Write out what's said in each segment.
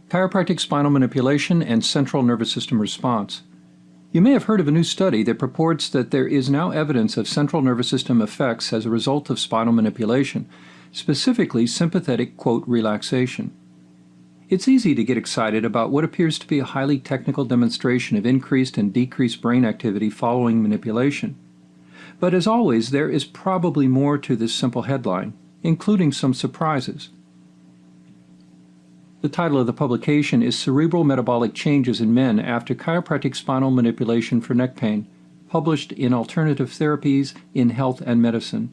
Chiropractic spinal manipulation and central nervous system response. You may have heard of a new study that purports that there is now evidence of central nervous system effects as a result of spinal manipulation, specifically sympathetic, quote, relaxation. It's easy to get excited about what appears to be a highly technical demonstration of increased and decreased brain activity following manipulation. But as always, there is probably more to this simple headline, including some surprises. The title of the publication is Cerebral Metabolic Changes in Men After Chiropractic Spinal Manipulation for Neck Pain, published in Alternative Therapies in Health and Medicine.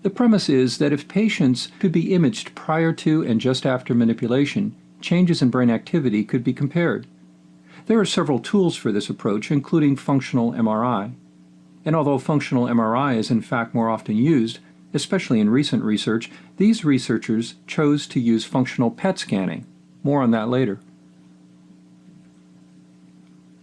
The premise is that if patients could be imaged prior to and just after manipulation, changes in brain activity could be compared. There are several tools for this approach, including functional MRI. And although functional MRI is in fact more often used, especially in recent research, these researchers chose to use functional PET scanning. More on that later.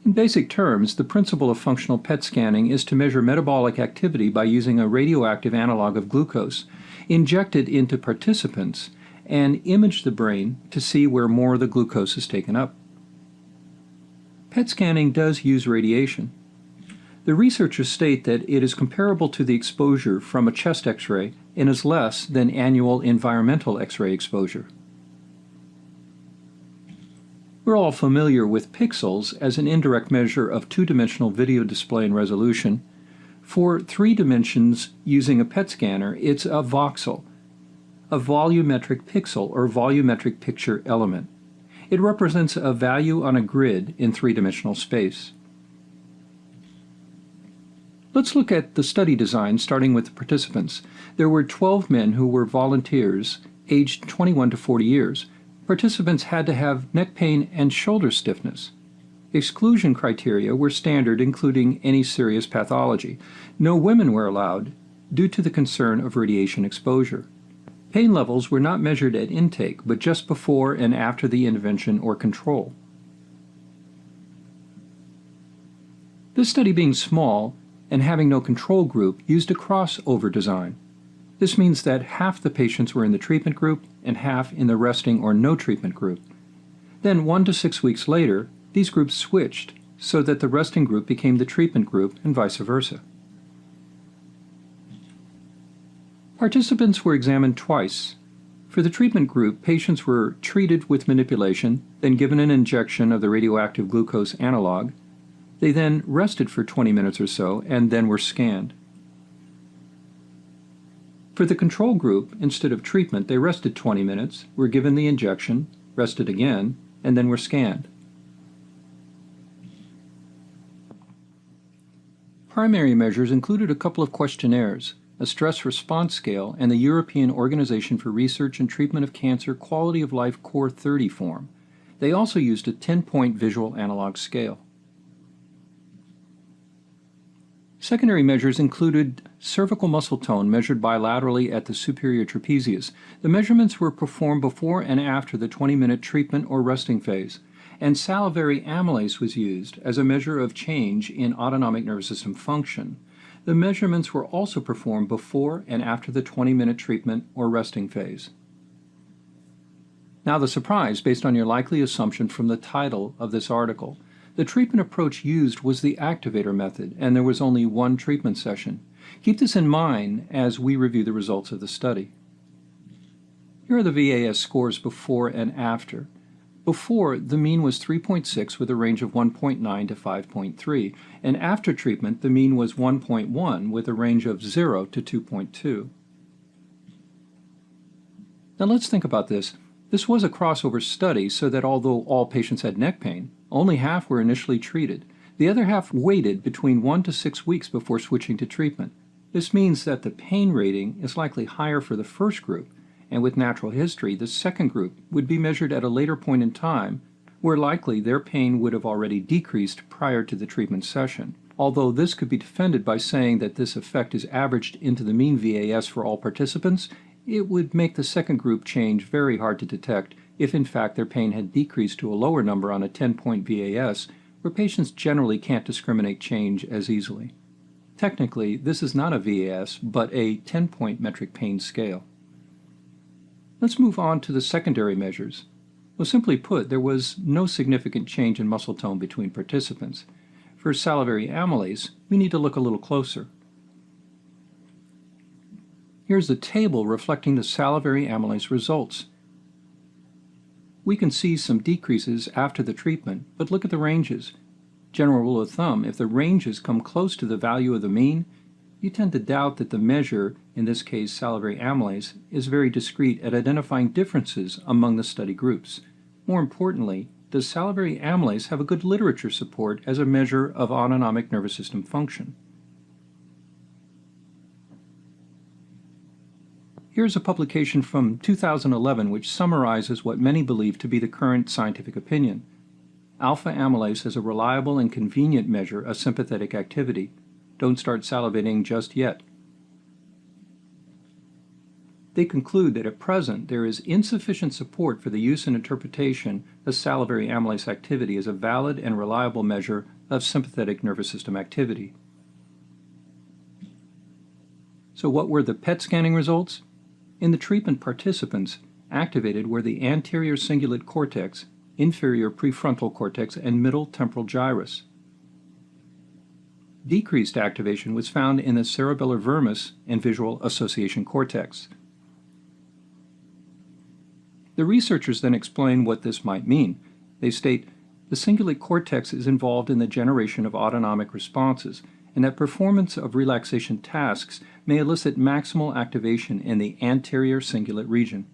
In basic terms, the principle of functional PET scanning is to measure metabolic activity by using a radioactive analog of glucose, injected into participants, and image the brain to see where more of the glucose is taken up. PET scanning does use radiation. The researchers state that it is comparable to the exposure from a chest X-ray and is less than annual environmental X-ray exposure. We're all familiar with pixels as an indirect measure of two-dimensional video display and resolution. For 3 dimensions using a PET scanner, it's a voxel, a volumetric pixel or volumetric picture element. It represents a value on a grid in 3-dimensional space. Let's look at the study design, starting with the participants. There were 12 men who were volunteers, aged 21 to 40 years. Participants had to have neck pain and shoulder stiffness. Exclusion criteria were standard, including any serious pathology. No women were allowed due to the concern of radiation exposure. Pain levels were not measured at intake, but just before and after the intervention or control. This study being small and having no control group used a crossover design. This means that half the patients were in the treatment group and half in the resting or no treatment group. Then 1 to 6 weeks later, these groups switched so that the resting group became the treatment group and vice versa. Participants were examined twice. For the treatment group, patients were treated with manipulation, then given an injection of the radioactive glucose analog. They then rested for 20 minutes or so and then were scanned. For the control group, instead of treatment, they rested 20 minutes, were given the injection, rested again, and then were scanned. Primary measures included a couple of questionnaires, a stress response scale, and the European Organization for Research and Treatment of Cancer Quality of Life Core 30 form. They also used a 10-point visual analog scale. Secondary measures included cervical muscle tone measured bilaterally at the superior trapezius. The measurements were performed before and after the 20-minute treatment or resting phase, and salivary amylase was used as a measure of change in autonomic nervous system function. The measurements were also performed before and after the 20-minute treatment or resting phase. Now the surprise, based on your likely assumption from the title of this article. The treatment approach used was the Activator method, and there was only 1 treatment session. Keep this in mind as we review the results of the study. Here are the VAS scores before and after. Before, the mean was 3.6 with a range of 1.9 to 5.3, and after treatment, the mean was 1.1 with a range of 0 to 2.2. Now let's think about this. This was a crossover study, so that although all patients had neck pain, only half were initially treated. The other half waited between 1 to 6 weeks before switching to treatment. This means that the pain rating is likely higher for the first group, and with natural history, the second group would be measured at a later point in time, where likely their pain would have already decreased prior to the treatment session. Although this could be defended by saying that this effect is averaged into the mean VAS for all participants, it would make the second group change very hard to detect if in fact their pain had decreased to a lower number on a 10-point VAS, where patients generally can't discriminate change as easily. Technically, this is not a VAS, but a 10-point metric pain scale. Let's move on to the secondary measures. Well, simply put, there was no significant change in muscle tone between participants. For salivary amylase, we need to look a little closer. Here's the table reflecting the salivary amylase results. We can see some decreases after the treatment, but look at the ranges. General rule of thumb, if the ranges come close to the value of the mean, you tend to doubt that the measure, in this case salivary amylase, is very discrete at identifying differences among the study groups. More importantly, does salivary amylase have a good literature support as a measure of autonomic nervous system function? Here's a publication from 2011 which summarizes what many believe to be the current scientific opinion. Alpha amylase is a reliable and convenient measure of sympathetic activity. Don't start salivating just yet. They conclude that at present there is insufficient support for the use and interpretation of salivary amylase activity as a valid and reliable measure of sympathetic nervous system activity. So what were the PET scanning results? In the treatment participants, activated were the anterior cingulate cortex, inferior prefrontal cortex, and middle temporal gyrus. Decreased activation was found in the cerebellar vermis and visual association cortex. The researchers then explain what this might mean. They state, the cingulate cortex is involved in the generation of autonomic responses, and that performance of relaxation tasks may elicit maximal activation in the anterior cingulate region.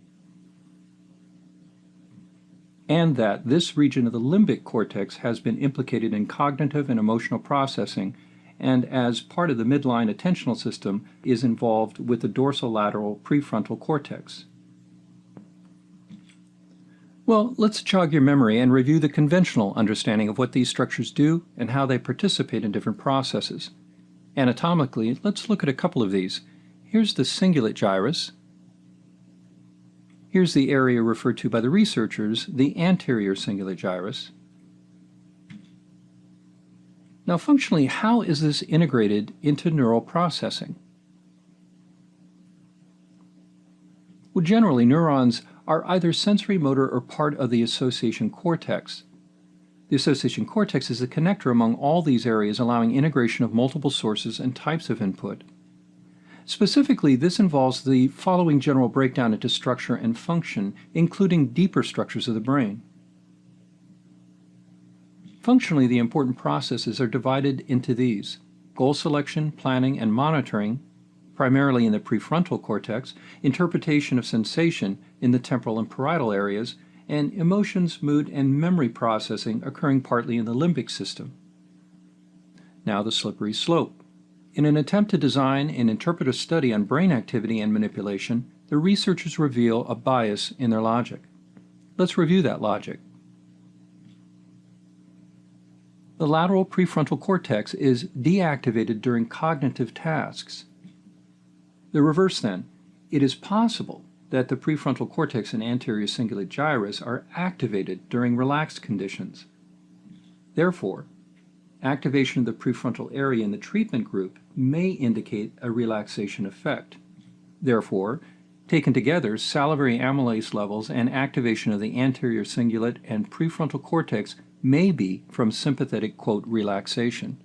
And that this region of the limbic cortex has been implicated in cognitive and emotional processing, and as part of the midline attentional system is involved with the dorsolateral prefrontal cortex. Well, let's jog your memory and review the conventional understanding of what these structures do and how they participate in different processes. Anatomically, let's look at a couple of these. Here's the cingulate gyrus. Here's the area referred to by the researchers, the anterior cingulate gyrus. Now, functionally, how is this integrated into neural processing? Well, generally, neurons are either sensory motor or part of the association cortex. The association cortex is the connector among all these areas, allowing integration of multiple sources and types of input. Specifically, this involves the following general breakdown into structure and function, including deeper structures of the brain. Functionally, the important processes are divided into these: goal selection, planning, and monitoring, primarily in the prefrontal cortex, interpretation of sensation in the temporal and parietal areas, and emotions, mood, and memory processing occurring partly in the limbic system. Now the slippery slope. In an attempt to design and interpret a study on brain activity and manipulation, the researchers reveal a bias in their logic. Let's review that logic. The lateral prefrontal cortex is deactivated during cognitive tasks. The reverse then. It is possible that the prefrontal cortex and anterior cingulate gyrus are activated during relaxed conditions. Therefore, activation of the prefrontal area in the treatment group may indicate a relaxation effect. Therefore, taken together, salivary amylase levels and activation of the anterior cingulate and prefrontal cortex may be from sympathetic, quote, relaxation.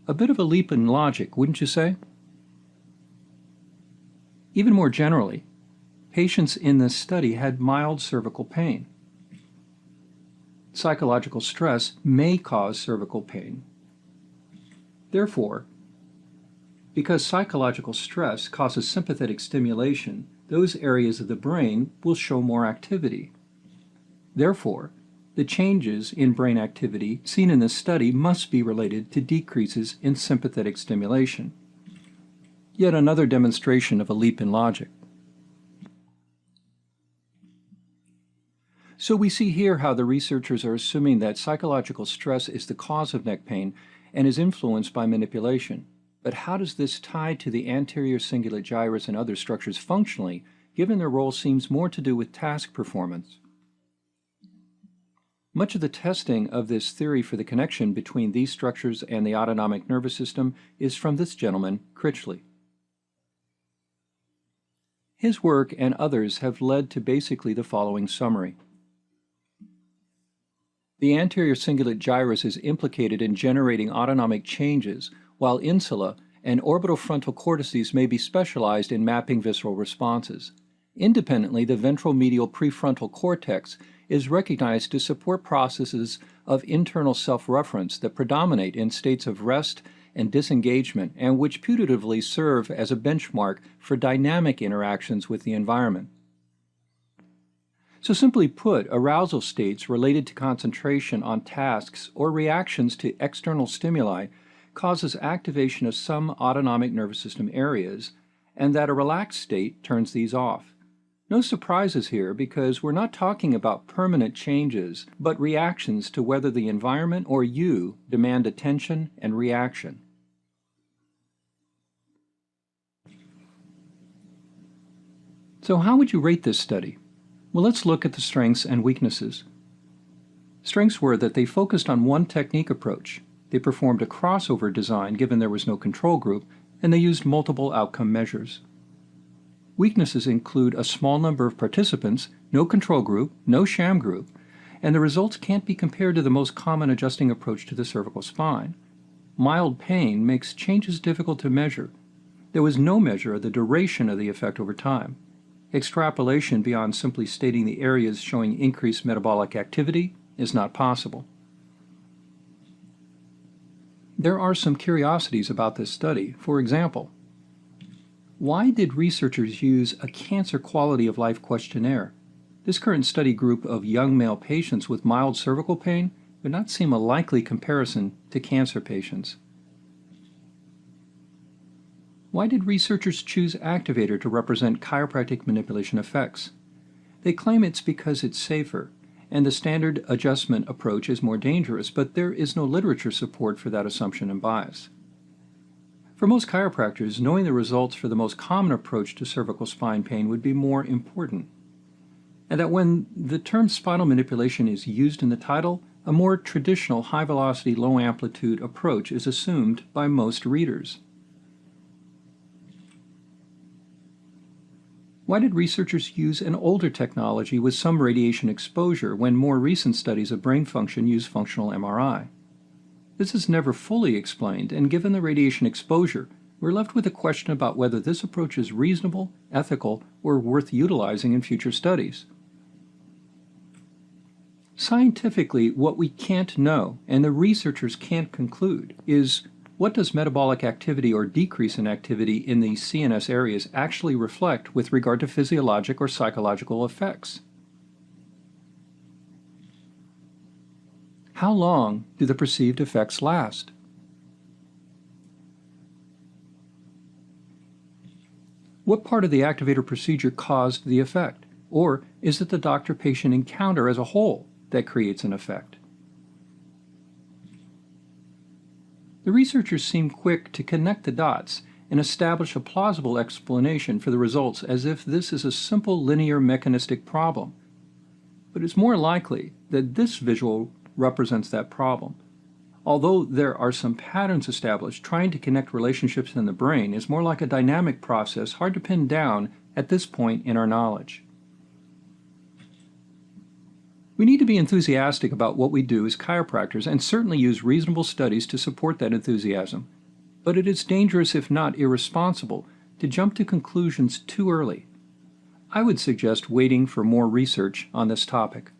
A bit of a leap in logic, wouldn't you say? Even more generally, patients in this study had mild cervical pain. Psychological stress may cause cervical pain. Therefore, because psychological stress causes sympathetic stimulation, those areas of the brain will show more activity. Therefore, the changes in brain activity seen in this study must be related to decreases in sympathetic stimulation. Yet another demonstration of a leap in logic. So we see here how the researchers are assuming that psychological stress is the cause of neck pain and is influenced by manipulation. But how does this tie to the anterior cingulate gyrus and other structures functionally, given their role seems more to do with task performance? Much of the testing of this theory for the connection between these structures and the autonomic nervous system is from this gentleman, Critchley. His work and others have led to basically the following summary. The anterior cingulate gyrus is implicated in generating autonomic changes, while insula and orbital frontal cortices may be specialized in mapping visceral responses. Independently, the ventral medial prefrontal cortex is recognized to support processes of internal self-reference that predominate in states of rest and disengagement and which putatively serve as a benchmark for dynamic interactions with the environment. So simply put, arousal states related to concentration on tasks or reactions to external stimuli causes activation of some autonomic nervous system areas, and that a relaxed state turns these off. No surprises here because we're not talking about permanent changes, but reactions to whether the environment or you demand attention and reaction. So how would you rate this study? Well, let's look at the strengths and weaknesses. Strengths were that they focused on one technique approach. They performed a crossover design given there was no control group, and they used multiple outcome measures. Weaknesses include a small number of participants, no control group, no sham group, and the results can't be compared to the most common adjusting approach to the cervical spine. Mild pain makes changes difficult to measure. There was no measure of the duration of the effect over time. Extrapolation beyond simply stating the areas showing increased metabolic activity is not possible. There are some curiosities about this study. For example, why did researchers use a cancer quality of life questionnaire? This current study group of young male patients with mild cervical pain would not seem a likely comparison to cancer patients. Why did researchers choose Activator to represent chiropractic manipulation effects? They claim it's because it's safer, and the standard adjustment approach is more dangerous, but there is no literature support for that assumption and bias. For most chiropractors, knowing the results for the most common approach to cervical spine pain would be more important, and that when the term spinal manipulation is used in the title, a more traditional high-velocity, low-amplitude approach is assumed by most readers. Why did researchers use an older technology with some radiation exposure when more recent studies of brain function use functional MRI? This is never fully explained, and given the radiation exposure, we're left with a question about whether this approach is reasonable, ethical, or worth utilizing in future studies. Scientifically, what we can't know, and the researchers can't conclude, is what does metabolic activity or decrease in activity in the CNS areas actually reflect with regard to physiologic or psychological effects? How long do the perceived effects last? What part of the activator procedure caused the effect? Or is it the doctor-patient encounter as a whole that creates an effect? The researchers seem quick to connect the dots and establish a plausible explanation for the results as if this is a simple linear mechanistic problem. But it's more likely that this visual represents that problem. Although there are some patterns established, trying to connect relationships in the brain is more like a dynamic process hard to pin down at this point in our knowledge. We need to be enthusiastic about what we do as chiropractors and certainly use reasonable studies to support that enthusiasm. But it is dangerous, if not irresponsible, to jump to conclusions too early. I would suggest waiting for more research on this topic.